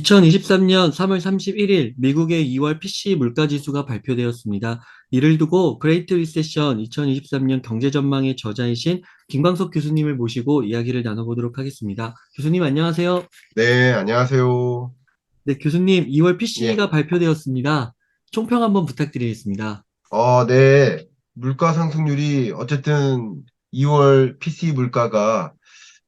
2023년 3월 31일 미국의 2월 PC 물가지수가 발표되었습니다. 이를 두고 그레이트 리세션 2023년 경제 전망의 저자이신 김광석 교수님을 모시고 이야기를 나눠보도록 하겠습니다. 교수님 안녕하세요. 네, 안녕하세요. 네, 교수님 2월 예. PC가 발표되었습니다. 총평 한번 부탁드리겠습니다. 네. 물가 상승률이 어쨌든 2월 PC 물가가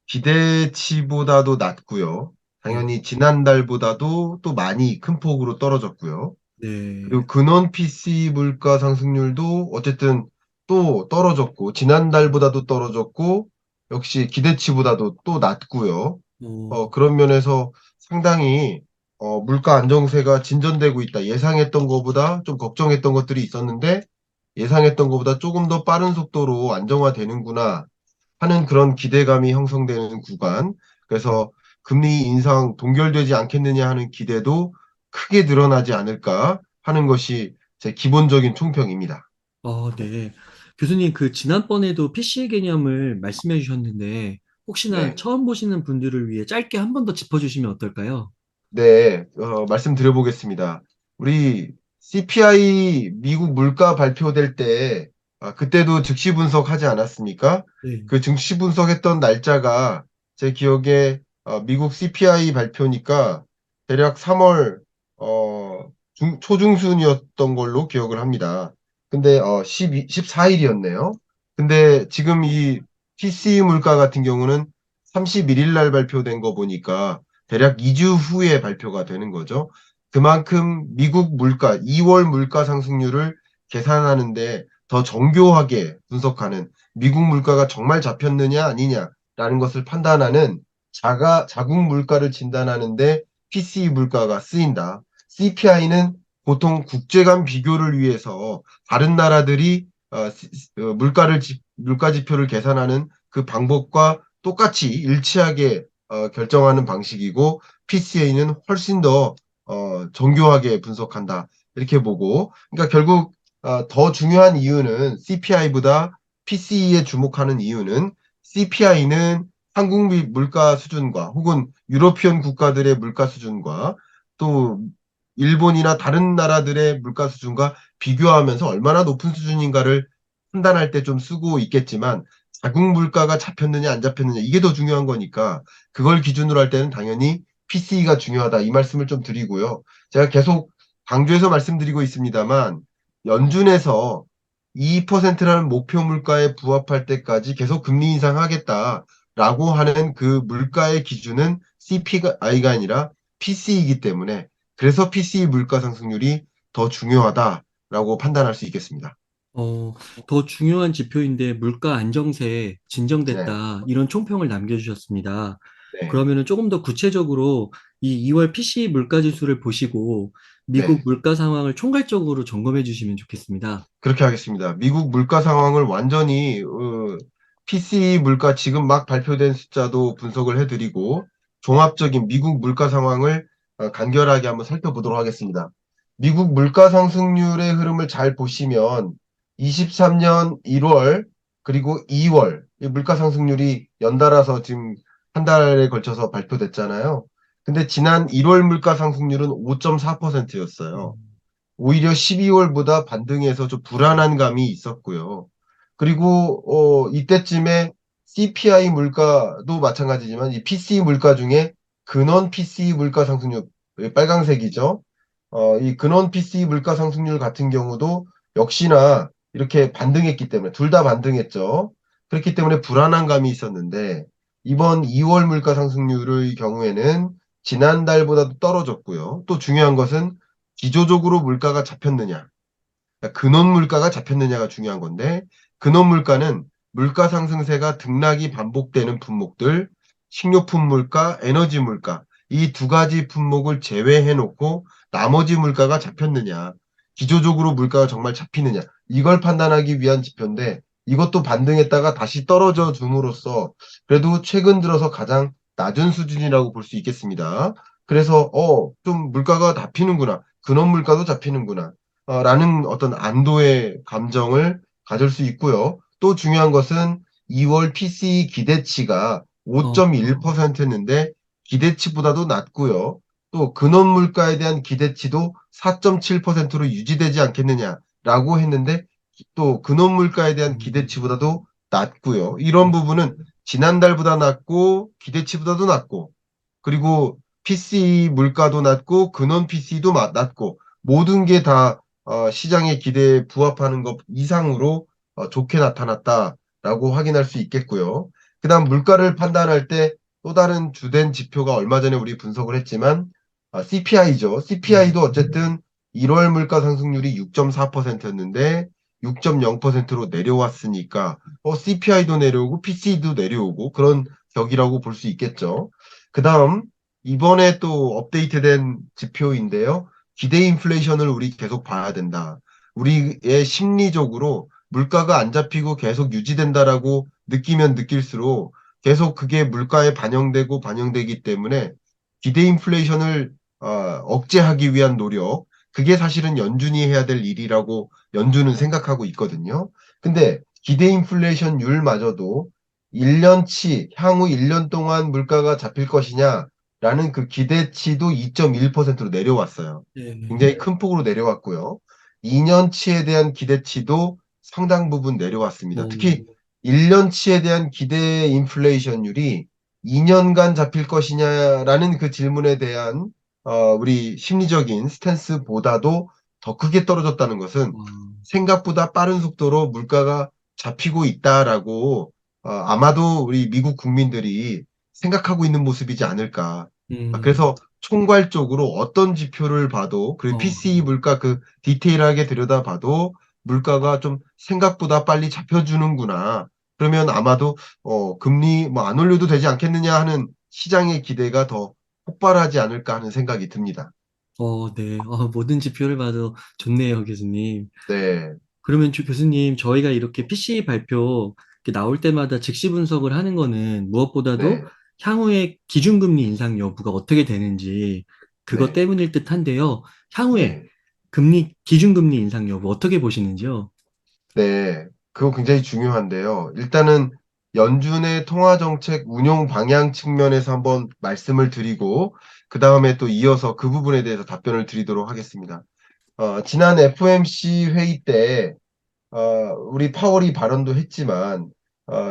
기대치보다도 낮고요. 네, 당연히 지난달보다도 또 많이 큰 폭으로 떨어졌고요. 네, 그리고 근원 PC 물가 상승률도 어쨌든 또 떨어졌고, 지난달보다도 떨어졌고, 역시 기대치보다도 또 낮고요. 어, 그런 면에서 상당히 물가 안정세가 진전되고 있다. 예상했던 것보다 좀 걱정했던 것들이 있었는데 예상했던 것보다 조금 더 빠른 속도로 안정화되는구나 하는 그런 기대감이 형성되는 구간. 그래서 금리 인상 동결되지 않겠느냐 하는 기대도 크게 늘어나지 않을까 하는 것이 제 기본적인 총평입니다. 네. 교수님 그 지난번에도 PC 개념을 말씀해 주셨는데 혹시나 네. 처음 보시는 분들을 위해 짧게 한 번 더 짚어주시면 어떨까요? 네, 말씀드려보겠습니다. 우리 CPI 미국 물가 발표될 때, 그때도 즉시 분석하지 않았습니까? 네. 그 즉시 분석했던 날짜가 제 기억에 미국 CPI 발표니까 대략 3월 초중순이었던 걸로 기억을 합니다. 근데 14일이었네요. 근데 지금 이 PCE 물가 같은 경우는 31일 날 발표된 거 보니까 대략 2주 후에 발표가 되는 거죠. 그만큼 미국 물가, 2월 물가 상승률을 계산하는데 더 정교하게 분석하는 미국 물가가 정말 잡혔느냐 아니냐라는 것을 판단하는 자국 물가를 진단하는데 PCE 물가가 쓰인다. CPI는 보통 국제 간 비교를 위해서 다른 나라들이 물가 지표를 계산하는 그 방법과 똑같이 일치하게 결정하는 방식이고 PCA는 훨씬 더 정교하게 분석한다. 이렇게 보고 그러니까 결국 더 중요한 이유는 CPI보다 PCE에 주목하는 이유는 CPI는 한국 물가 수준과 혹은 유러피언 국가들의 물가 수준과 또 일본이나 다른 나라들의 물가 수준과 비교하면서 얼마나 높은 수준인가를 판단할 때 좀 쓰고 있겠지만 자국 물가가 잡혔느냐 안 잡혔느냐 이게 더 중요한 거니까 그걸 기준으로 할 때는 당연히 PCE가 중요하다 이 말씀을 좀 드리고요. 제가 계속 강조해서 말씀드리고 있습니다만 연준에서 2%라는 목표 물가에 부합할 때까지 계속 금리 인상하겠다라고 하는 그 물가의 기준은 CPI가 아니라 PC이기 때문에 그래서 PCE 물가 상승률이 더 중요하다라고 판단할 수 있겠습니다. 어, 더 중요한 지표인데 물가 안정세 네, 진정됐다. 이런 총평을 남겨주셨습니다. 네, 그러면은 조금 더 구체적으로 이 2월 PC 물가 지수를 보시고 미국 네. 물가 상황을 총괄적으로 점검해 주시면 좋겠습니다. 그렇게 하겠습니다. 미국 물가 상황을 완전히 PCE 물가 지금 막 발표된 숫자도 분석을 해드리고 종합적인 미국 물가 상황을 간결하게 한번 살펴보도록 하겠습니다. 미국 물가 상승률의 흐름을 잘 보시면 23년 1월 그리고 2월 이 물가 상승률이 연달아서 지금 한 달에 걸쳐서 발표됐잖아요. 근데 지난 1월 물가 상승률은 5.4%였어요. 음, 오히려 12월보다 반등해서 좀 불안한 감이 있었고요. 그리고 이때쯤에 CPI 물가도 마찬가지지만 이 PCE 물가 중에 근원 PCE 물가 상승률 빨강색이죠. 이 근원 PCE 물가 상승률 같은 경우도 역시나 이렇게 반등했기 때문에 둘 다 반등했죠. 그렇기 때문에 불안한 감이 있었는데 이번 2월 물가 상승률의 경우에는 지난달보다도 떨어졌고요. 또 중요한 것은 기조적으로 물가가 잡혔느냐, 그러니까 근원 물가가 잡혔느냐가 중요한 건데, 근원 물가는 물가 상승세가 등락이 반복되는 품목들, 식료품 물가, 에너지 물가, 이 두 가지 품목을 제외해 놓고 나머지 물가가 잡혔느냐, 기조적으로 물가가 정말 잡히느냐, 이걸 판단하기 위한 지표인데, 이것도 반등했다가 다시 떨어져 줌으로써 그래도 최근 들어서 가장 낮은 수준이라고 볼 수 있겠습니다. 그래서 좀 물가가 잡히는구나. 근원 물가도 잡히는구나. 라는 어떤 안도의 감정을 가질 수 있고요. 또 중요한 것은 2월 PCE 기대치가 어, 5.1%였는데 기대치보다도 낮고요. 또 근원 물가에 대한 기대치도 4.7%로 유지되지 않겠느냐라고 했는데 또 근원 물가에 대한 기대치보다도 낮고요. 이런 부분은 지난달보다 낮고 기대치보다도 낮고 그리고 PC 물가도 낮고 근원 PC도 낮고 모든 게 다 시장의 기대에 부합하는 것 이상으로 좋게 나타났다라고 확인할 수 있겠고요. 그다음 물가를 판단할 때 또 다른 주된 지표가 얼마 전에 우리 분석을 했지만 CPI죠. 네. CPI도 어쨌든 1월 물가 상승률이 6.4%였는데 6.0%로 내려왔으니까 CPI도 내려오고 PC도 내려오고 그런 격이라고 볼 수 있겠죠. 그다음 이번에 또 업데이트된 지표인데요. 기대 인플레이션을 우리 계속 봐야 된다. 우리의 심리적으로 물가가 안 잡히고 계속 유지된다라고 느끼면 느낄수록 계속 그게 물가에 반영되고 반영되기 때문에 기대 인플레이션을 억제하기 위한 노력, 그게 사실은 연준이 해야 될 일이라고 연준은 생각하고 있거든요. 근데 기대 인플레이션율마저도 1년치, 향후 1년 동안 물가가 잡힐 것이냐라는 그 기대치도 2.1%로 내려왔어요. 네. 굉장히 큰 폭으로 내려왔고요. 2년치에 대한 기대치도 상당 부분 내려왔습니다. 어, 특히 1년치에 대한 기대 인플레이션율이 2년간 잡힐 것이냐라는 그 질문에 대한 우리 심리적인 스탠스보다도 더 크게 떨어졌다는 것은 어, 생각보다 빠른 속도로 물가가 잡히고 있다라고 아마도 우리 미국 국민들이 생각하고 있는 모습이지 않을까. 음, 그래서 총괄적으로 어떤 지표를 봐도 그리고 어, PCE 물가 그 디테일하게 들여다봐도 물가가 좀 생각보다 빨리 잡혀주는구나. 그러면 아마도 금리 뭐 안 올려도 되지 않겠느냐 하는 시장의 기대가 더 폭발하지 않을까 하는 생각이 듭니다. 네. 모든 지표를 봐도 좋네요, 교수님. 네, 그러면 교수님, 저희가 이렇게 PC 발표 이렇게 나올 때마다 즉시 분석을 하는 거는 무엇보다도 네, 향후에 기준금리 인상 여부가 어떻게 되는지 그것 네, 때문일 듯 한데요. 향후에 네, 기준금리 인상 여부 어떻게 보시는지요? 네. 그거 굉장히 중요한데요. 일단은 연준의 통화정책 운용 방향 측면에서 한번 말씀을 드리고, 그 다음에 또 이어서 그 부분에 대해서 답변을 드리도록 하겠습니다. 지난 FOMC 회의 때 우리 파월이 발언도 했지만,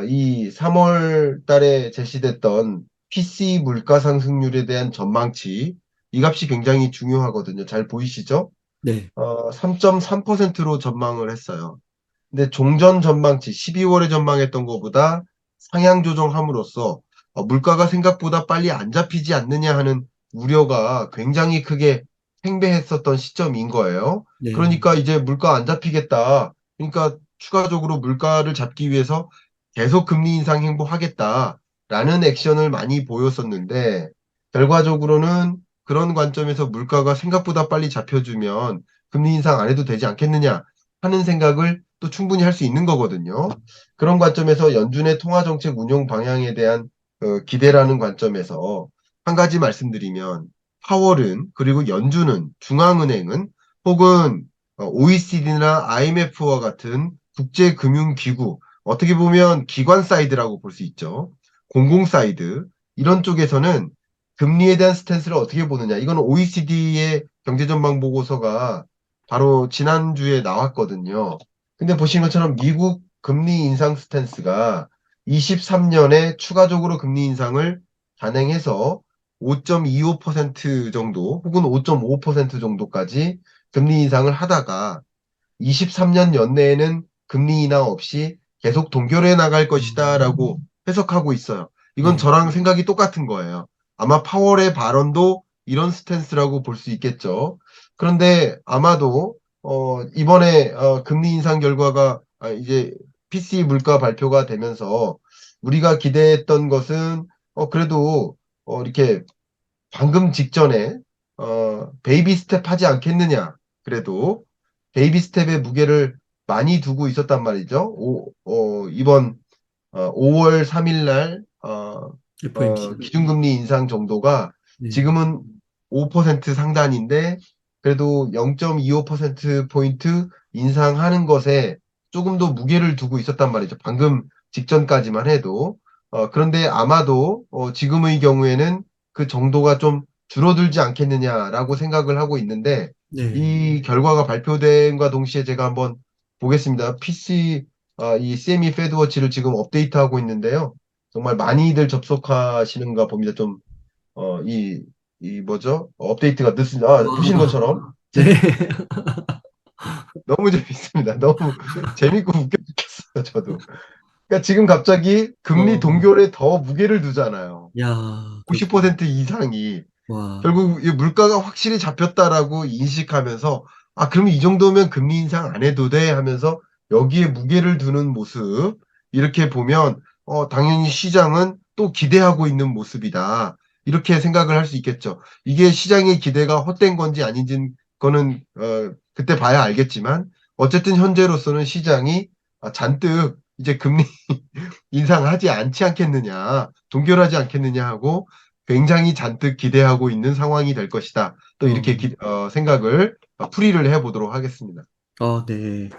이 3월 달에 제시됐던 PC 물가 상승률에 대한 전망치, 이 값이 굉장히 중요하거든요. 잘 보이시죠? 네, 3.3%로 전망을 했어요. 근데 종전 전망치 12월에 전망했던 것보다 상향 조정함으로써 물가가 생각보다 빨리 안 잡히지 않느냐 하는 우려가 굉장히 크게 팽배했었던 시점인 거예요. 네, 그러니까 이제 물가 안 잡히겠다. 그러니까 추가적으로 물가를 잡기 위해서 계속 금리 인상 행보하겠다라는 액션을 많이 보였었는데 결과적으로는 그런 관점에서 물가가 생각보다 빨리 잡혀주면 금리 인상 안 해도 되지 않겠느냐 하는 생각을 또 충분히 할 수 있는 거거든요. 그런 관점에서 연준의 통화정책 운용 방향에 대한 기대라는 관점에서 한 가지 말씀드리면 파월은 그리고 연준은 중앙은행은 혹은 OECD나 IMF와 같은 국제금융기구 어떻게 보면 기관 사이드라고 볼 수 있죠. 공공 사이드 이런 쪽에서는 금리에 대한 스탠스를 어떻게 보느냐. 이건 OECD의 경제전망 보고서가 바로 지난주에 나왔거든요. 근데 보신 것처럼 미국 금리 인상 스탠스가 23년에 추가적으로 금리 인상을 단행해서 5.25% 정도 혹은 5.5% 정도까지 금리 인상을 하다가 23년 연내에는 금리 인하 없이 계속 동결해 나갈 것이다라고 해석하고 있어요. 이건 네, 저랑 생각이 똑같은 거예요. 아마 파월의 발언도 이런 스탠스라고 볼 수 있겠죠. 그런데 아마도 이번에 금리 인상 결과가 이제 PC 물가 발표가 되면서 우리가 기대했던 것은 그래도 이렇게 방금 직전에 베이비 스텝 하지 않겠느냐. 그래도 베이비 스텝의 무게를 많이 두고 있었단 말이죠. 이번 5월 3일 날 FOMC. 기준금리 인상 정도가 네, 지금은 5% 상단인데 그래도 0.25% 포인트 인상하는 것에 조금 더 무게를 두고 있었단 말이죠. 방금 직전까지만 해도 그런데 아마도 지금의 경우에는 그 정도가 좀 줄어들지 않겠느냐라고 생각을 하고 있는데 네. 이 결과가 발표된과 동시에 제가 한번 보겠습니다. 이 세미 페드워치를 지금 업데이트하고 있는데요. 정말 많이들 접속하시는가 봅니다. 뭐죠? 업데이트가 늦습니다. 보시는 것처럼 네. 너무 재밌습니다. 너무 재밌고 웃겨 죽겠어요, 저도. 그러니까 지금 갑자기 금리 어, 동결에 더 무게를 두잖아요. 야, 그렇죠. 50% 이상이. 와, 결국 이 물가가 확실히 잡혔다라고 인식하면서 그럼 이 정도면 금리 인상 안 해도 돼 하면서 여기에 무게를 두는 모습 이렇게 보면 당연히 시장은 또 기대하고 있는 모습이다. 이렇게 생각을 할 수 있겠죠. 이게 시장의 기대가 헛된 건지 아닌지 거는 그때 봐야 알겠지만 어쨌든 현재로서는 시장이 잔뜩 이제 금리 인상하지 않지 않겠느냐, 동결하지 않겠느냐 하고 굉장히 잔뜩 기대하고 있는 상황이 될 것이다. 또 어, 이렇게 생각을 풀이를 해보도록 하겠습니다. 네.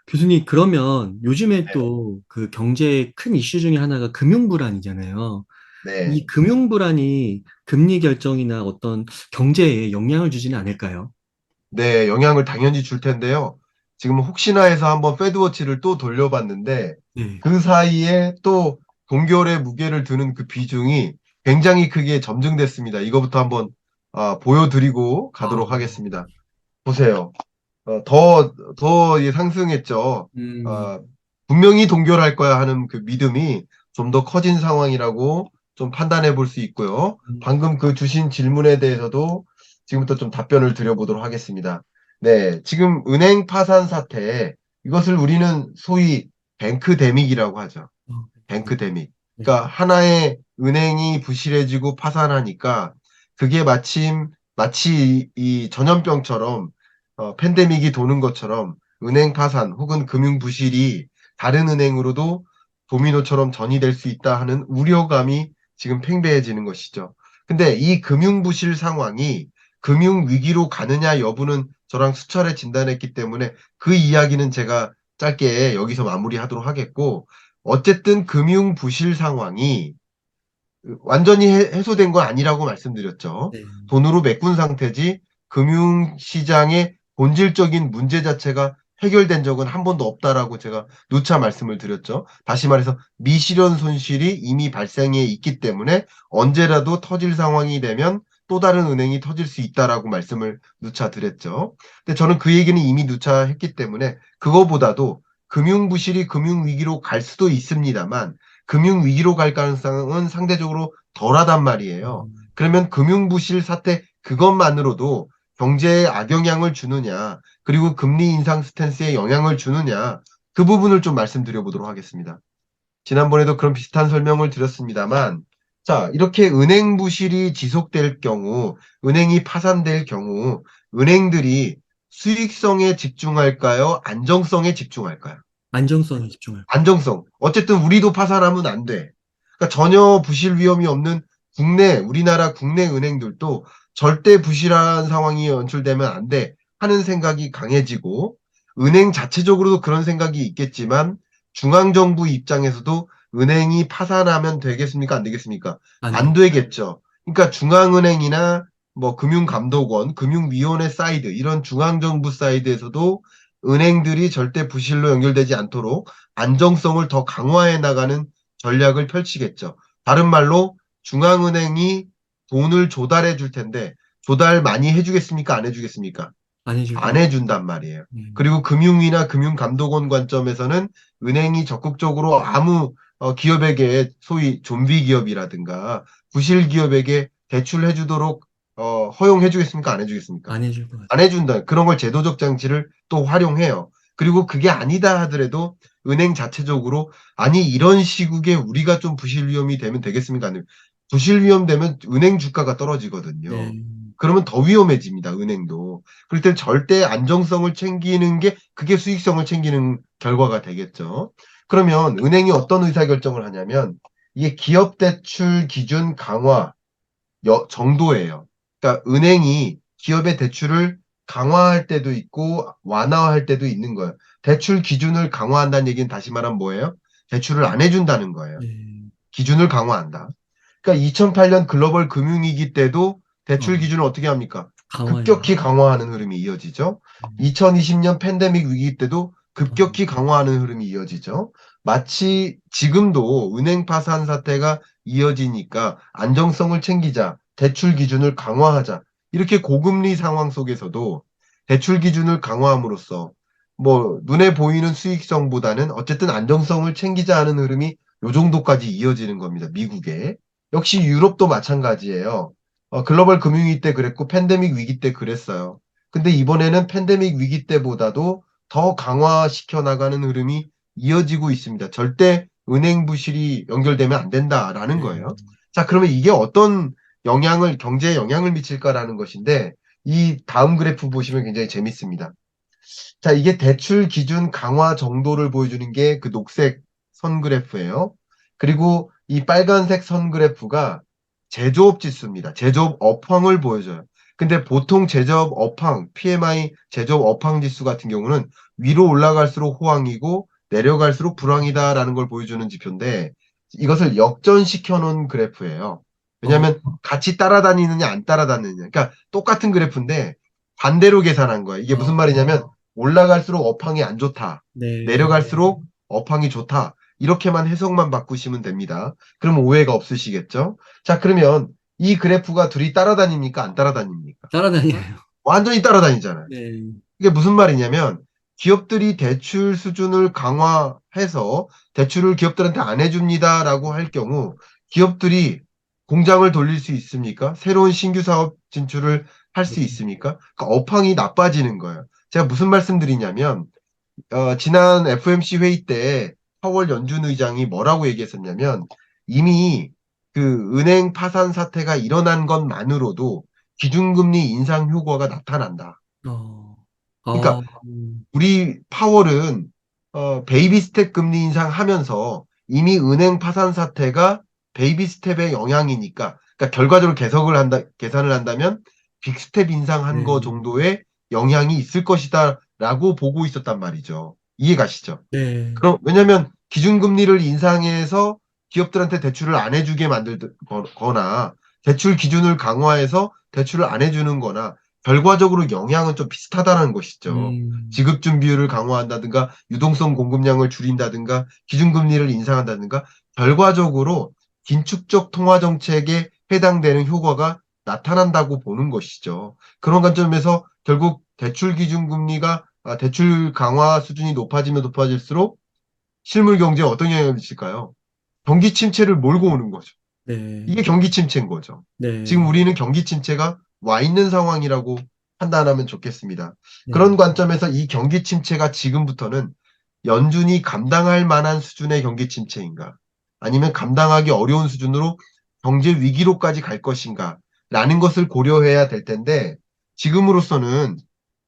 교수님, 그러면 요즘에 네네. 또 그 경제의 큰 이슈 중에 하나가 금융 불안이잖아요. 이 네. 금융 불안이 금리 결정이나 어떤 경제에 영향을 주지는 않을까요? 네, 영향을 당연히 줄 텐데요. 지금 혹시나 해서 한번 패드워치를 또 돌려봤는데 네. 그 사이에 또 동결의 무게를 두는 그 비중이 굉장히 크게 점증됐습니다. 이거부터 한번 보여드리고 가도록 아, 하겠습니다. 보세요. 더 상승했죠. 음, 어, 분명히 동결할 거야 하는 그 믿음이 좀 더 커진 상황이라고 좀 판단해 볼 수 있고요. 음, 방금 그 주신 질문에 대해서도 지금부터 좀 답변을 드려보도록 하겠습니다. 네, 지금 은행 파산 사태, 이것을 우리는 소위 뱅크데믹이라고 하죠. 네. 뱅크데믹. 네. 그러니까 하나의 은행이 부실해지고 파산하니까 그게 마치 이 전염병처럼 팬데믹이 도는 것처럼 은행 파산 혹은 금융 부실이 다른 은행으로도 도미노처럼 전이될 수 있다 하는 우려감이 지금 팽배해지는 것이죠. 근데 이 금융 부실 상황이 금융 위기로 가느냐 여부는 저랑 수차례 진단했기 때문에 그 이야기는 제가 짧게 여기서 마무리하도록 하겠고 어쨌든 금융 부실 상황이 완전히 해소된 건 아니라고 말씀드렸죠. 네. 돈으로 메꾼 상태지 금융시장의 본질적인 문제 자체가 해결된 적은 한 번도 없다라고 제가 누차 말씀을 드렸죠. 다시 말해서 미실현 손실이 이미 발생해 있기 때문에 언제라도 터질 상황이 되면 또 다른 은행이 터질 수 있다라고 말씀을 누차 드렸죠. 근데 저는 그 얘기는 이미 누차 했기 때문에 그거보다도 금융부실이 금융위기로 갈 수도 있습니다만 금융위기로 갈 가능성은 상대적으로 덜하단 말이에요. 음, 그러면 금융부실 사태 그것만으로도 경제에 악영향을 주느냐, 그리고 금리 인상 스탠스에 영향을 주느냐, 그 부분을 좀 말씀드려 보도록 하겠습니다. 지난번에도 그런 비슷한 설명을 드렸습니다만, 자, 이렇게 은행 부실이 지속될 경우, 은행이 파산될 경우, 은행들이 수익성에 집중할까요? 안정성에 집중할까요? 안정성에 집중할 거예요. 안정성. 어쨌든 우리도 파산하면 안 돼. 그러니까 전혀 부실 위험이 없는 우리나라 국내 은행들도 절대 부실한 상황이 연출되면 안 돼. 하는 생각이 강해지고, 은행 자체적으로도 그런 생각이 있겠지만, 중앙정부 입장에서도 은행이 파산하면 되겠습니까? 안 되겠습니까? 안 안 돼. 되겠죠. 그러니까 중앙은행이나 뭐 금융감독원, 금융위원회 사이드, 이런 중앙정부 사이드에서도 은행들이 절대 부실로 연결되지 않도록 안정성을 더 강화해 나가는 전략을 펼치겠죠. 다른 말로 중앙은행이 돈을 조달해 줄 텐데 조달 많이 해주겠습니까? 안 해주겠습니까? 안 해줄 안 거예요. 해준단 말이에요. 음, 그리고 금융위나 금융감독원 관점에서는 은행이 적극적으로 아무 기업에게 소위 좀비 기업이라든가 부실 기업에게 대출해주도록 허용해주겠습니까? 안 해주겠습니까? 안 해줄 것 같아요. 안 해준다. 그런 걸 제도적 장치를 또 활용해요. 그리고 그게 아니다 하더라도 은행 자체적으로 아니 이런 시국에 우리가 좀 부실 위험이 되면 되겠습니까? 아니면 부실 위험 되면 은행 주가가 떨어지거든요. 네. 그러면 더 위험해집니다. 은행도. 그럴 땐 절대 안정성을 챙기는 게 그게 수익성을 챙기는 결과가 되겠죠. 그러면 은행이 어떤 의사결정을 하냐면 이게 기업 대출 기준 강화 정도예요. 그러니까 은행이 기업의 대출을 강화할 때도 있고 완화할 때도 있는 거예요. 대출 기준을 강화한다는 얘기는 다시 말하면 뭐예요? 대출을 안 해준다는 거예요. 네. 기준을 강화한다. 그러니까 2008년 글로벌 금융위기 때도 대출 어, 기준을 어떻게 합니까? 강화해요. 급격히 강화하는 흐름이 이어지죠. 음, 2020년 팬데믹 위기 때도 급격히 강화하는 흐름이 이어지죠. 마치 지금도 은행 파산 사태가 이어지니까 안정성을 챙기자, 대출 기준을 강화하자. 이렇게 고금리 상황 속에서도 대출 기준을 강화함으로써 뭐 눈에 보이는 수익성보다는 어쨌든 안정성을 챙기자 하는 흐름이 요 정도까지 이어지는 겁니다. 미국에. 역시 유럽도 마찬가지예요. 글로벌 금융위기 때 그랬고 팬데믹 위기 때 그랬어요. 근데 이번에는 팬데믹 위기 때보다도 더 강화시켜 나가는 흐름이 이어지고 있습니다. 절대 은행 부실이 연결되면 안 된다라는 네. 거예요. 자, 그러면 이게 어떤 영향을, 경제에 영향을 미칠까라는 것인데, 이 다음 그래프 보시면 굉장히 재밌습니다. 자, 이게 대출 기준 강화 정도를 보여주는 게 그 녹색 선 그래프예요. 그리고 이 빨간색 선 그래프가 제조업 지수입니다. 제조업 업황을 보여줘요. 근데 보통 제조업 업황, PMI 제조업 업황 지수 같은 경우는 위로 올라갈수록 호황이고 내려갈수록 불황이다라는 걸 보여주는 지표인데 이것을 역전시켜 놓은 그래프예요. 어, 왜냐하면 같이 따라다니느냐 안 따라다니느냐. 그러니까 똑같은 그래프인데 반대로 계산한 거예요. 이게 무슨 어, 말이냐면 올라갈수록 업황이 안 좋다. 네. 내려갈수록 업황이 좋다. 이렇게만 해석만 바꾸시면 됩니다. 그럼 오해가 없으시겠죠? 자, 그러면 이 그래프가 둘이 따라다닙니까? 안 따라다닙니까? 따라다녀요. 완전히 따라다니잖아요. 네. 이게 무슨 말이냐면 기업들이 대출 수준을 강화해서 대출을 기업들한테 안 해줍니다라고 할 경우 기업들이 공장을 돌릴 수 있습니까? 새로운 신규 사업 진출을 할 수 있습니까? 그러니까 업황이 나빠지는 거예요. 제가 무슨 말씀드리냐면 지난 FOMC 회의 때 파월 연준 의장이 뭐라고 얘기했었냐면 이미 그 은행 파산 사태가 일어난 것만으로도 기준금리 인상 효과가 나타난다. 어, 그러니까 우리 파월은 베이비 스텝 금리 인상하면서 이미 은행 파산 사태가 베이비 스텝의 영향이니까 그러니까 결과적으로 계산을 한다면 빅 스텝 인상한 거 네. 정도의 영향이 있을 것이다라고 보고 있었단 말이죠. 이해가시죠? 네. 그럼 왜냐하면 기준금리를 인상해서 기업들한테 대출을 안 해주게 만들거나 대출 기준을 강화해서 대출을 안 해주는 거나 결과적으로 영향은 좀 비슷하다는 것이죠. 음, 지급준 비율을 강화한다든가 유동성 공급량을 줄인다든가 기준금리를 인상한다든가 결과적으로 긴축적 통화 정책에 해당되는 효과가 나타난다고 보는 것이죠. 그런 관점에서 결국 대출 강화 수준이 높아지면 높아질수록 실물 경제에 어떤 영향을 미칠까요? 경기 침체를 몰고 오는 거죠. 네. 이게 경기 침체인 거죠. 지금 네. 우리는 경기 침체가 와 있는 상황이라고 판단하면 좋겠습니다. 네. 그런 관점에서 이 경기 침체가 지금부터는 연준이 감당할 만한 수준의 경기 침체인가? 아니면 감당하기 어려운 수준으로 경제 위기로까지 갈 것인가? 라는 것을 고려해야 될 텐데, 지금으로서는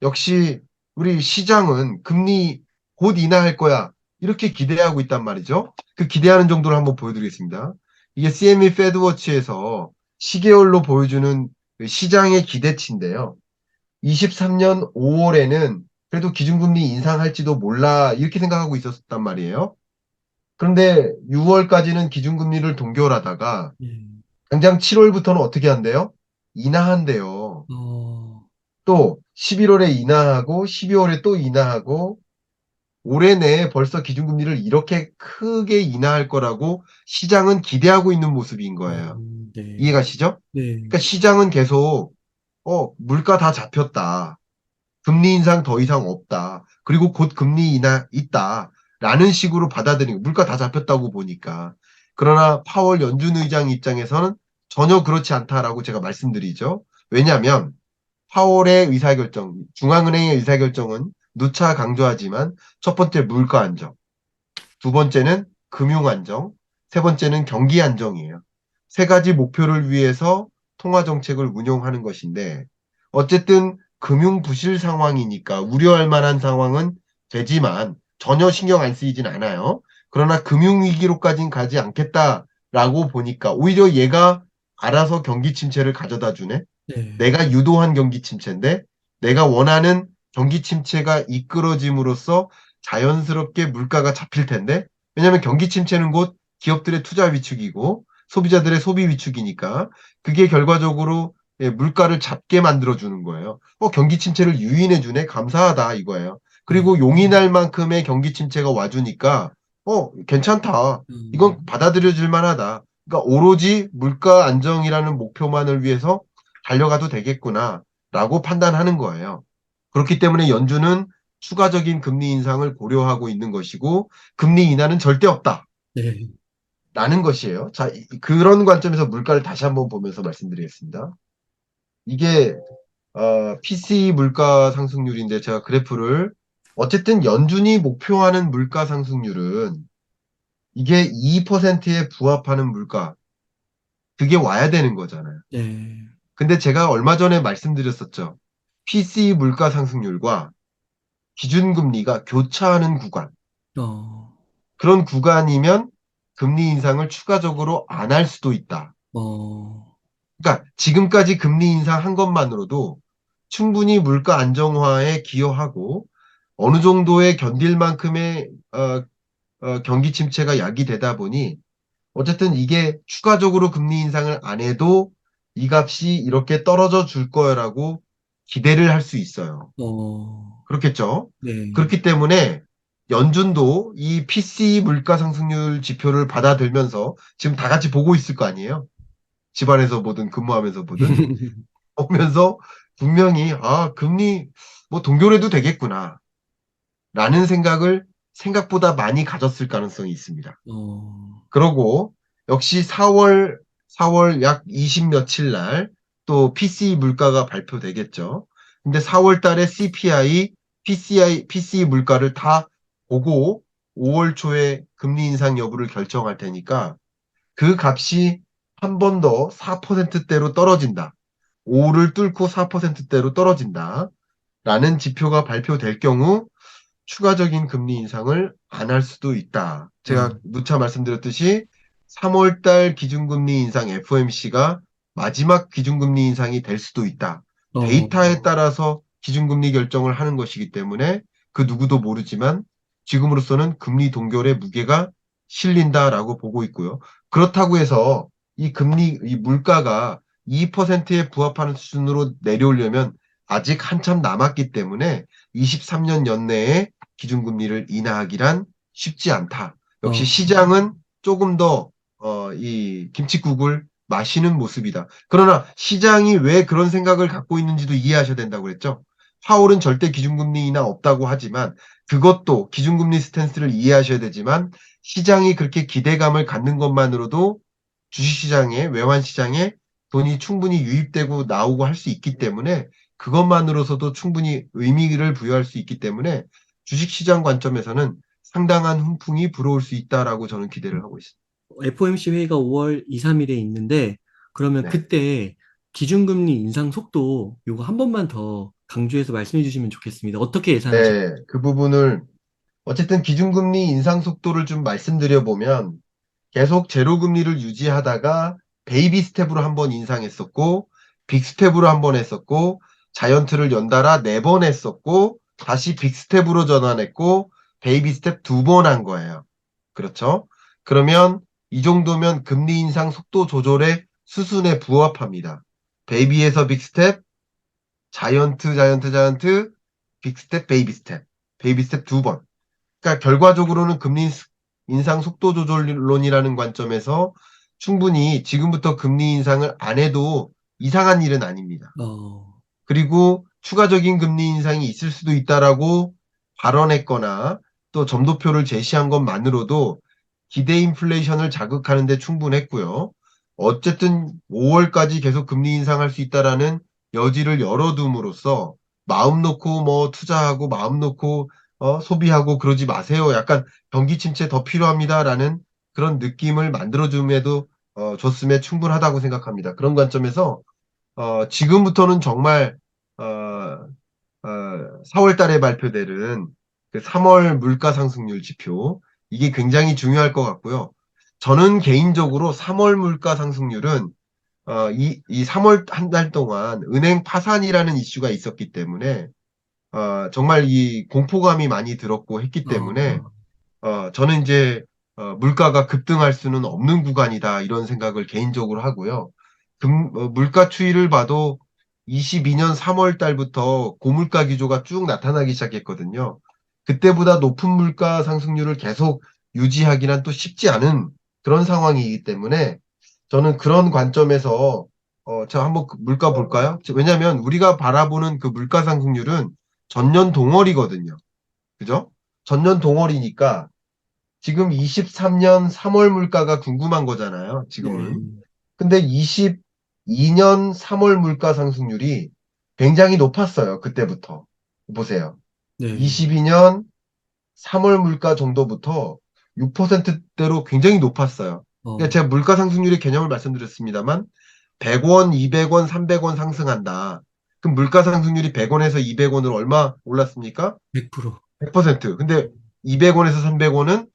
역시 우리 시장은 금리 곧 인하할 거야. 이렇게 기대하고 있단 말이죠. 그 기대하는 정도를 한번 보여드리겠습니다. 이게 CME 패드워치에서 시계열로 보여주는 그 시장의 기대치인데요. 23년 5월에는 그래도 기준금리 인상할지도 몰라 이렇게 생각하고 있었단 말이에요. 그런데 6월까지는 기준금리를 동결하다가 네. 당장 7월부터는 어떻게 한대요? 인하한대요. 어, 또 11월에 인하하고 12월에 또 인하하고 올해 내에 벌써 기준금리를 이렇게 크게 인하할 거라고 시장은 기대하고 있는 모습인 어, 거예요. 네. 이해가시죠? 네. 그러니까 시장은 계속 물가 다 잡혔다. 금리 인상 더 이상 없다. 그리고 곧 금리 인하 있다. 라는 식으로 받아들이고 물가 다 잡혔다고 보니까. 그러나 파월 연준 의장 입장에서는 전혀 그렇지 않다라고 제가 말씀드리죠. 왜냐하면 파월의 의사결정, 중앙은행의 의사결정은 누차 강조하지만 첫 번째 물가 안정, 두 번째는 금융 안정, 세 번째는 경기 안정이에요. 세 가지 목표를 위해서 통화 정책을 운용하는 것인데 어쨌든 금융 부실 상황이니까 우려할 만한 상황은 되지만 전혀 신경 안 쓰이진 않아요. 그러나 금융 위기로까지는 가지 않겠다라고 보니까 오히려 얘가 알아서 경기 침체를 가져다 주네. 네. 내가 유도한 경기 침체인데 내가 원하는 경기 침체가 이끌어짐으로써 자연스럽게 물가가 잡힐 텐데 왜냐하면 경기 침체는 곧 기업들의 투자 위축이고 소비자들의 소비 위축이니까 그게 결과적으로 예, 물가를 잡게 만들어주는 거예요. 경기 침체를 유인해주네? 감사하다, 이거예요. 네. 그리고 용인할 만큼의 경기 침체가 와주니까, 괜찮다. 이건 음, 받아들여질 만하다. 그러니까 오로지 물가 안정이라는 목표만을 위해서 달려가도 되겠구나, 라고 판단하는 거예요. 그렇기 때문에 연준은 추가적인 금리 인상을 고려하고 있는 것이고, 금리 인하는 절대 없다. 네. 라는 것이에요. 자, 그런 관점에서 물가를 다시 한번 보면서 말씀드리겠습니다. 이게 PC 물가 상승률인데 제가 그래프를 어쨌든 연준이 목표하는 물가 상승률은 이게 2%에 부합하는 물가 그게 와야 되는 거잖아요. 네. 근데 제가 얼마 전에 말씀드렸었죠. PC 물가 상승률과 기준금리가 교차하는 구간. 어, 그런 구간이면 금리 인상을 추가적으로 안 할 수도 있다. 어, 그러니까 지금까지 금리 인상한 것만으로도 충분히 물가 안정화에 기여하고 어느 정도의 견딜 만큼의 경기 침체가 야기되다 보니 어쨌든 이게 추가적으로 금리 인상을 안 해도 이 값이 이렇게 떨어져 줄 거라고 기대를 할 수 있어요. 어, 그렇겠죠? 네. 그렇기 때문에 연준도 이 PCE 물가 상승률 지표를 받아들면서 지금 다 같이 보고 있을 거 아니에요? 집안에서 보든 근무하면서 보든 보면서 분명히 금리 뭐 동결해도 되겠구나 라는 생각을 생각보다 많이 가졌을 가능성이 있습니다. 어, 그러고 역시 4월 약 20 며칠 날 또 PCE 물가가 발표되겠죠. 근데 4월 달에 CPI, PCE 물가를 다 보고 5월 초에 금리 인상 여부를 결정할 테니까 그 값이 한 번 더 4%대로 떨어진다. 5를 뚫고 4%대로 떨어진다. 라는 지표가 발표될 경우 추가적인 금리 인상을 안 할 수도 있다. 어, 제가 누차 말씀드렸듯이 3월 달 기준금리 인상 FOMC가 마지막 기준금리 인상이 될 수도 있다. 어, 데이터에 따라서 기준금리 결정을 하는 것이기 때문에 그 누구도 모르지만 지금으로서는 금리 동결의 무게가 실린다라고 보고 있고요. 그렇다고 해서 이 물가가 2%에 부합하는 수준으로 내려오려면 아직 한참 남았기 때문에 23년 연내에 기준금리를 인하하기란 쉽지 않다. 역시 어, 시장은 조금 더, 이 김칫국을 마시는 모습이다. 그러나 시장이 왜 그런 생각을 갖고 있는지도 이해하셔야 된다고 그랬죠. 파월은 절대 기준금리 인하 없다고 하지만 그것도 기준금리 스탠스를 이해하셔야 되지만 시장이 그렇게 기대감을 갖는 것만으로도 주식시장에, 외환시장에 돈이 충분히 유입되고 나오고 할 수 있기 때문에 그것만으로서도 충분히 의미를 부여할 수 있기 때문에 주식시장 관점에서는 상당한 훈풍이 불어올 수 있다라고 저는 기대를 하고 있습니다. FOMC 회의가 5월 2, 3일에 있는데, 그러면 네. 그때 기준금리 인상 속도 요거 한 번만 더 강조해서 말씀해 주시면 좋겠습니다. 어떻게 예상하시나요? 네, 그 부분을 어쨌든 기준금리 인상 속도를 좀 말씀드려 보면 계속 제로금리를 유지하다가 베이비 스텝으로 한 번 인상했었고 빅스텝으로 한 번 했었고 자이언트를 연달아 네 번 했었고 다시 빅스텝으로 전환했고 베이비 스텝 두 번 한 거예요. 그렇죠? 그러면 이 정도면 금리 인상 속도 조절의 수순에 부합합니다. 베이비에서 빅스텝, 자이언트, 빅스텝, 베이비 스텝. 베이비 스텝 두 번. 그러니까 결과적으로는 금리 인상 속도 조절론이라는 관점에서 충분히 지금부터 금리 인상을 안 해도 이상한 일은 아닙니다. 어, 그리고 추가적인 금리 인상이 있을 수도 있다라고 발언했거나 또 점도표를 제시한 것만으로도 기대 인플레이션을 자극하는 데 충분했고요. 어쨌든 5월까지 계속 금리 인상할 수 있다라는 여지를 열어둠으로써 마음 놓고 뭐 투자하고 마음 놓고 소비하고 그러지 마세요. 약간 경기 침체 더 필요합니다라는 그런 느낌을 만들어줌에도 줬음에 충분하다고 생각합니다. 그런 관점에서 지금부터는 정말 어, 4월 달에 발표되는 그 3월 물가 상승률 지표 이게 굉장히 중요할 것 같고요. 저는 개인적으로 3월 물가 상승률은 이 3월 한 달 동안 은행 파산이라는 이슈가 있었기 때문에 정말 이 공포감이 많이 들었고 했기 때문에 어, 저는 이제 물가가 급등할 수는 없는 구간이다 이런 생각을 개인적으로 하고요. 물가 추이를 봐도 22년 3월 달부터 고물가 기조가 쭉 나타나기 시작했거든요. 그때보다 높은 물가 상승률을 계속 유지하기는 또 쉽지 않은 그런 상황이기 때문에 저는 그런 관점에서 자 한번 그 물가 볼까요? 왜냐하면 우리가 바라보는 그 물가 상승률은 전년 동월이거든요. 그죠? 전년 동월이니까 지금 23년 3월 물가가 궁금한 거잖아요. 네. 지금은. 근데 22년 3월 물가 상승률이 굉장히 높았어요. 그때부터. 보세요. 네. 22년 3월 물가 정도부터 6%대로 굉장히 높았어요. 그러니까 어, 제가 물가 상승률의 개념을 말씀드렸습니다만 100원, 200원, 300원 상승한다. 그럼 물가 상승률이 100원에서 200원으로 얼마 올랐습니까? 100%. 100%. 근데 200원에서 300원은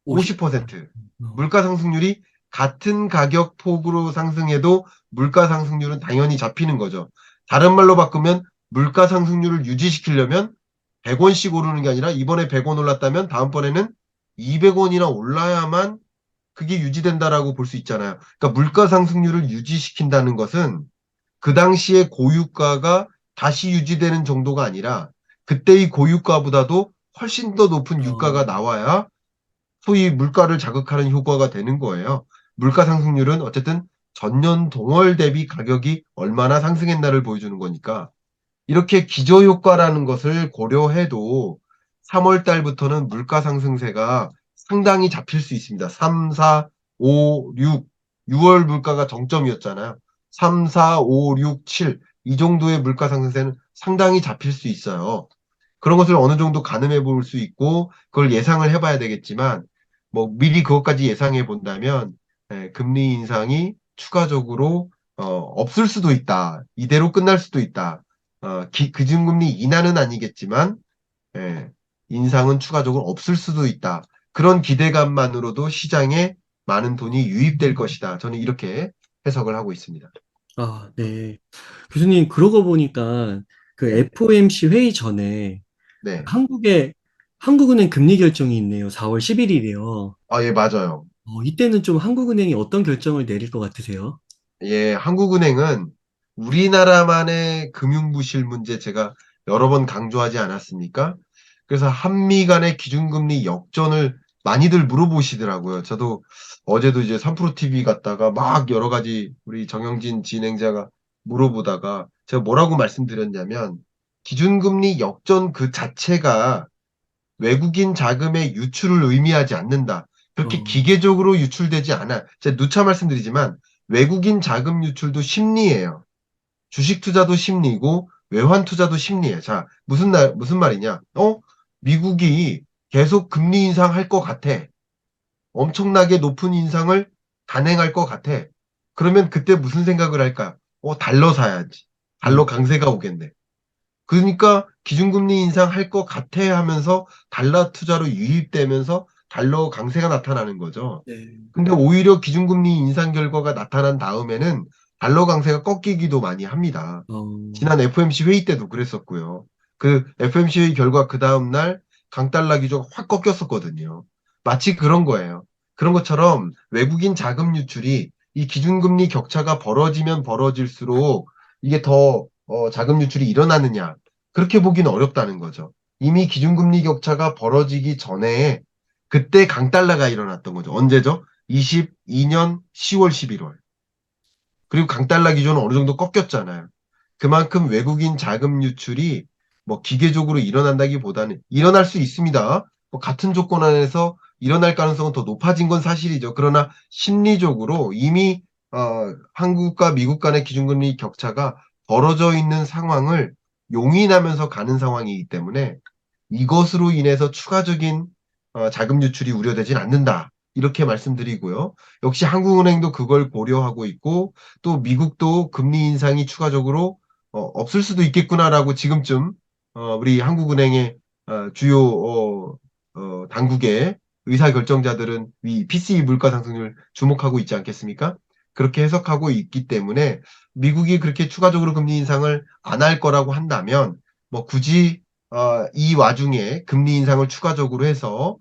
50%. 50%. 어, 물가 상승률이 같은 가격 폭으로 상승해도 물가 상승률은 당연히 잡히는 거죠. 다른 말로 바꾸면 물가 상승률을 유지시키려면 100원씩 오르는 게 아니라 이번에 100원 올랐다면 다음번에는 200원이나 올라야만 그게 유지된다라고 볼 수 있잖아요. 그러니까 물가 상승률을 유지시킨다는 것은 그 당시의 고유가가 다시 유지되는 정도가 아니라 그때의 고유가보다도 훨씬 더 높은 유가가 어, 나와야 소위 물가를 자극하는 효과가 되는 거예요. 물가 상승률은 어쨌든 전년 동월 대비 가격이 얼마나 상승했나를 보여주는 거니까 이렇게 기저효과라는 것을 고려해도 3월 달부터는 물가 상승세가 상당히 잡힐 수 있습니다. 3, 4, 5, 6, 6월 물가가 정점이었잖아요. 3, 4, 5, 6, 7. 이 정도의 물가 상승세는 상당히 잡힐 수 있어요. 그런 것을 어느 정도 가늠해 볼 수 있고, 그걸 예상을 해봐야 되겠지만, 뭐, 미리 그것까지 예상해 본다면, 금리 인상이 추가적으로, 없을 수도 있다. 이대로 끝날 수도 있다. 기준금리 인하는 아니겠지만, 예, 인상은 추가적으로 없을 수도 있다. 그런 기대감만으로도 시장에 많은 돈이 유입될 것이다. 저는 이렇게 해석을 하고 있습니다. 아, 네. 교수님, 그러고 보니까 그 네, FOMC 회의 전에 네. 한국에 한국은행 금리 결정이 있네요. 4월 11일이요. 아, 예, 맞아요. 이때는 좀 한국은행이 어떤 결정을 내릴 것 같으세요? 예, 한국은행은 우리나라만의 금융부실 문제 제가 여러 번 강조하지 않았습니까? 그래서 한미 간의 기준금리 역전을 많이들 물어보시더라고요. 저도 어제도 이제 3프로TV 갔다가 막 여러 가지 우리 정영진 진행자가 물어보다가 제가 뭐라고 말씀드렸냐면 기준금리 역전 그 자체가 외국인 자금의 유출을 의미하지 않는다. 그렇게 어, 기계적으로 유출되지 않아. 제가 누차 말씀드리지만 외국인 자금 유출도 심리예요. 주식 투자도 심리고 외환 투자도 심리예요. 자, 무슨 말이냐? 미국이 계속 금리 인상할 것 같아. 엄청나게 높은 인상을 단행할 것 같아. 그러면 그때 무슨 생각을 할까? 달러 사야지. 달러 음, 강세가 오겠네. 그러니까 기준금리 인상할 것 같아 하면서 달러 투자로 유입되면서 달러 강세가 나타나는 거죠. 네. 근데 오히려 기준금리 인상 결과가 나타난 다음에는 달러 강세가 꺾이기도 많이 합니다. 어, 지난 FOMC 회의 때도 그랬었고요. 그 FOMC 회의 결과 그 다음날 강달러 기조가 확 꺾였었거든요. 마치 그런 거예요. 그런 것처럼 외국인 자금 유출이 이 기준금리 격차가 벌어지면 벌어질수록 이게 더 자금 유출이 일어나느냐 그렇게 보기는 어렵다는 거죠. 이미 기준금리 격차가 벌어지기 전에 그때 강달러가 일어났던 거죠. 언제죠? 22년 10월 11월. 그리고 강달러 기조는 어느 정도 꺾였잖아요. 그만큼 외국인 자금 유출이 뭐 기계적으로 일어난다기보다는 일어날 수 있습니다. 뭐 같은 조건 안에서 일어날 가능성은 더 높아진 건 사실이죠. 그러나 심리적으로 이미 한국과 미국 간의 기준금리 격차가 벌어져 있는 상황을 용인하면서 가는 상황이기 때문에 이것으로 인해서 추가적인 자금 유출이 우려되진 않는다. 이렇게 말씀드리고요. 역시 한국은행도 그걸 고려하고 있고 또 미국도 금리 인상이 추가적으로 없을 수도 있겠구나라고 지금쯤 우리 한국은행의 주요 당국의 의사결정자들은 이 PCE 물가 상승률 주목하고 있지 않겠습니까? 그렇게 해석하고 있기 때문에 미국이 그렇게 추가적으로 금리 인상을 안 할 거라고 한다면 뭐 굳이 이 와중에 금리 인상을 추가적으로 해서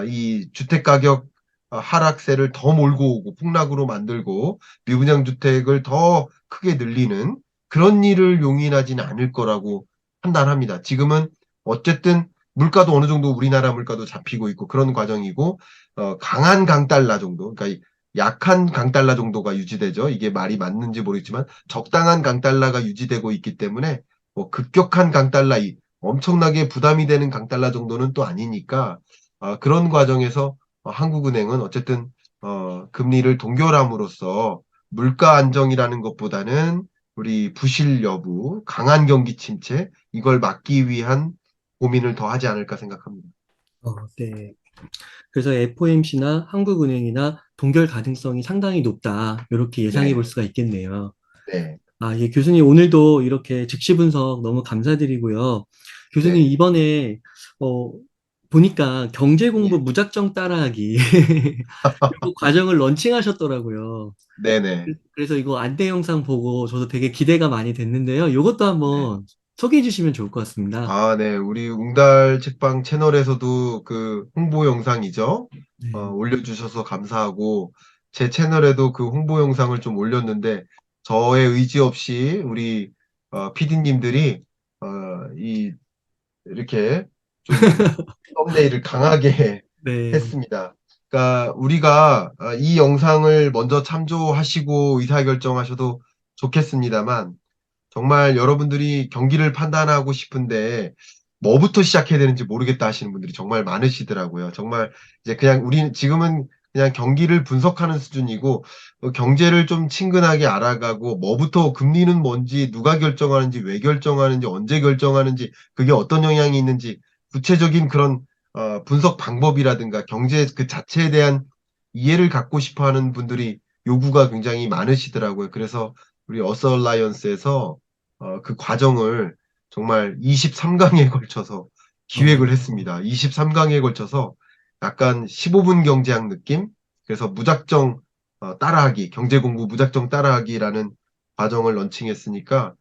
이 주택 가격 하락세를 더 몰고 오고 폭락으로 만들고 미분양 주택을 더 크게 늘리는 그런 일을 용인하지는 않을 거라고 판단합니다. 지금은 어쨌든 물가도 어느 정도 우리나라 물가도 잡히고 있고 그런 과정이고 강한 강달러 정도, 그러니까 약한 강달러 정도가 유지되죠. 이게 말이 맞는지 모르겠지만 적당한 강달러가 유지되고 있기 때문에 뭐 급격한 강달러, 엄청나게 부담이 되는 강달러 정도는 또 아니니까 그런 과정에서 한국은행은 어쨌든 금리를 동결함으로써 물가 안정이라는 것보다는 우리 부실 여부, 강한 경기 침체 이걸 막기 위한 고민을 더 하지 않을까 생각합니다. 네. 그래서 FOMC나 한국은행이나 동결 가능성이 상당히 높다. 이렇게 예상해 볼 네, 수가 있겠네요. 네, 예, 교수님 오늘도 이렇게 즉시 분석 너무 감사드리고요. 교수님 네, 이번에 어, 보니까 경제 공부 예, 무작정 따라하기 이 과정을 런칭하셨더라고요. 네, 네, 그래서 이거 안내 영상 보고 저도 되게 기대가 많이 됐는데요. 이것도 네. 한번 소개해 주시면 좋을 것 같습니다. 네. 우리 웅달 책방 채널에서도 그 홍보 영상이죠. 네. 올려주셔서 감사하고, 제 채널에도 그 홍보 영상을 좀 올렸는데, 저의 의지 없이 우리, PD님들이, 이렇게 좀 썸네일을 강하게 네. 했습니다. 그러니까 우리가 이 영상을 먼저 참조하시고 의사결정하셔도 좋겠습니다만, 정말 여러분들이 경기를 판단하고 싶은데 뭐부터 시작해야 되는지 모르겠다 하시는 분들이 정말 많으시더라고요. 정말 이제 그냥 우리는 지금은 그냥 경기를 분석하는 수준이고 경제를 좀 친근하게 알아가고 뭐부터 금리는 뭔지 누가 결정하는지 왜 결정하는지 언제 결정하는지 그게 어떤 영향이 있는지 구체적인 그런 분석 방법이라든가 경제 그 자체에 대한 이해를 갖고 싶어 하는 분들이 요구가 굉장히 많으시더라고요. 그래서 우리 어서라이언스에서 그 과정을 정말 23강에 걸쳐서 기획을 어, 했습니다. 23강에 걸쳐서 약간 15분 경제학 느낌? 그래서 무작정 따라하기, 경제 공부 무작정 따라하기라는 과정을 런칭했으니까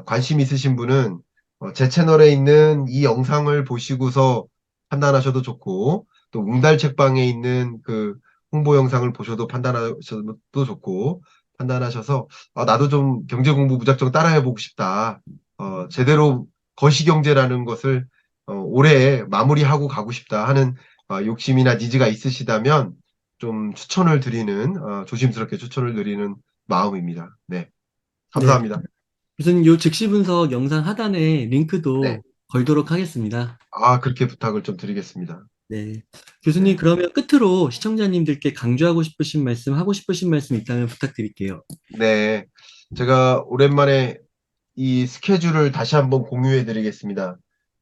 관심 있으신 분은 제 채널에 있는 이 영상을 보시고서 판단하셔도 좋고 또 웅달 책방에 있는 그 홍보 영상을 보셔도 판단하셔도 좋고 판단하셔서 나도 좀 경제 공부 무작정 따라해보고 싶다. 제대로 거시경제라는 것을 올해 마무리하고 가고 싶다 하는 욕심이나 니즈가 있으시다면 좀 추천을 드리는, 조심스럽게 추천을 드리는 마음입니다. 네, 네. 감사합니다. 교수님 요 즉시 분석 영상 하단에 네. 링크도 걸도록 하겠습니다. 그렇게 부탁을 좀 드리겠습니다. 네. 교수님, 네. 그러면 끝으로 시청자님들께 강조하고 싶으신 말씀, 하고 싶으신 말씀 있다면 부탁드릴게요. 네. 제가 오랜만에 이 스케줄을 다시 한번 공유해 드리겠습니다.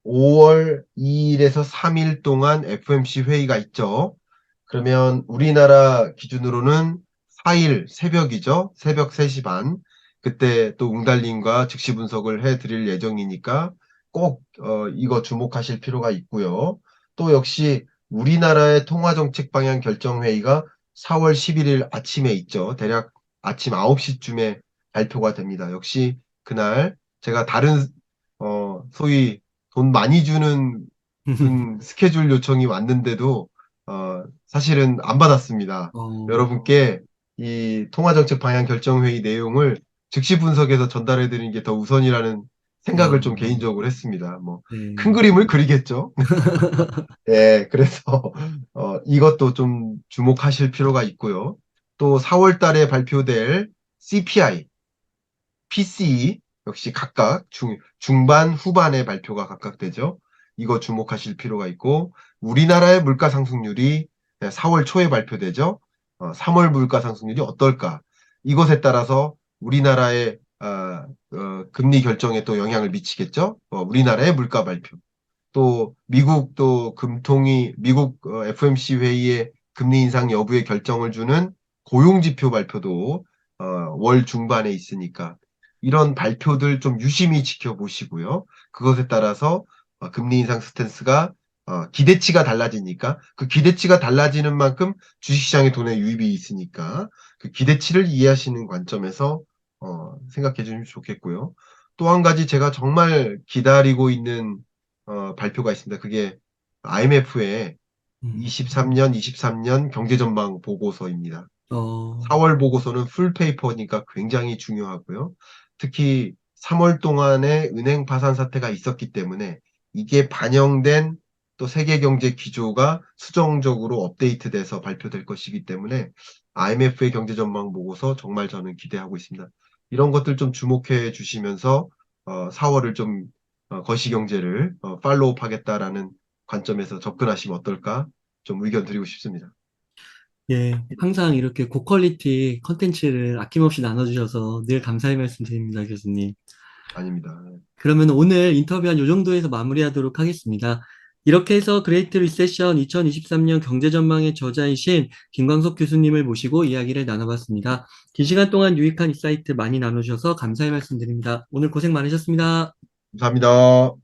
5월 2일에서 3일 동안 FMC 회의가 있죠. 그러면 우리나라 기준으로는 4일 새벽이죠. 새벽 3시 반. 그때 또 웅달님과 즉시 분석을 해 드릴 예정이니까 꼭 이거 주목하실 필요가 있고요. 또 역시 우리나라의 통화정책 방향 결정 회의가 4월 11일 아침에 있죠. 대략 아침 9시쯤에 발표가 됩니다. 역시 그날 제가 다른 소위 돈 많이 주는 스케줄 요청이 왔는데도 사실은 안 받았습니다. 어, 여러분께 이 통화정책 방향 결정 회의 내용을 즉시 분석해서 전달해 드리는 게 더 우선이라는 아, 생각을 좀 개인적으로 했습니다. 뭐 큰 네. 그림을 그리겠죠. 예, 그래서 이것도 좀 주목하실 필요가 있고요. 또 4월 달에 발표될 CPI PCE 역시 각각 중반, 후반의 발표가 각각 되죠. 이거 주목하실 필요가 있고, 우리나라의 물가 상승률이 4월 초에 발표되죠. 3월 물가 상승률이 어떨까? 이것에 따라서 우리나라의 금리 결정에 또 영향을 미치겠죠. 우리나라의 물가 발표. 또 미국 또 미국 FMC 회의의 금리 인상 여부의 결정을 주는 고용 지표 발표도 월 중반에 있으니까 이런 발표들 좀 유심히 지켜보시고요. 그것에 따라서 금리 인상 스탠스가 기대치가 달라지니까 그 기대치가 달라지는 만큼 주식시장에 돈의 유입이 있으니까 그 기대치를 이해하시는 관점에서 생각해 주시면 좋겠고요. 또 한 가지 제가 정말 기다리고 있는 발표가 있습니다. 그게 IMF의 음, 23년 경제 전망 보고서입니다. 어, 4월 보고서는 풀페이퍼니까 굉장히 중요하고요. 특히 3월 동안에 은행 파산 사태가 있었기 때문에 이게 반영된 또 세계 경제 기조가 수정적으로 업데이트돼서 발표될 것이기 때문에 IMF의 경제 전망 보고서 정말 저는 기대하고 있습니다. 이런 것들 좀 주목해 주시면서 4월을 좀 거시경제를 팔로우 하겠다라는 관점에서 접근하시면 어떨까 좀 의견 드리고 싶습니다. 예, 항상 이렇게 고퀄리티 컨텐츠를 아낌없이 나눠주셔서 늘 감사의 말씀 드립니다, 교수님. 아닙니다. 그러면 오늘 인터뷰 한 요 정도에서 마무리하도록 하겠습니다. 이렇게 해서 그레이트 리세션 2023년 경제 전망의 저자이신 김광석 교수님을 모시고 이야기를 나눠봤습니다. 긴 시간 동안 유익한 인사이트 많이 나눠주셔서 감사의 말씀 드립니다. 오늘 고생 많으셨습니다. 감사합니다.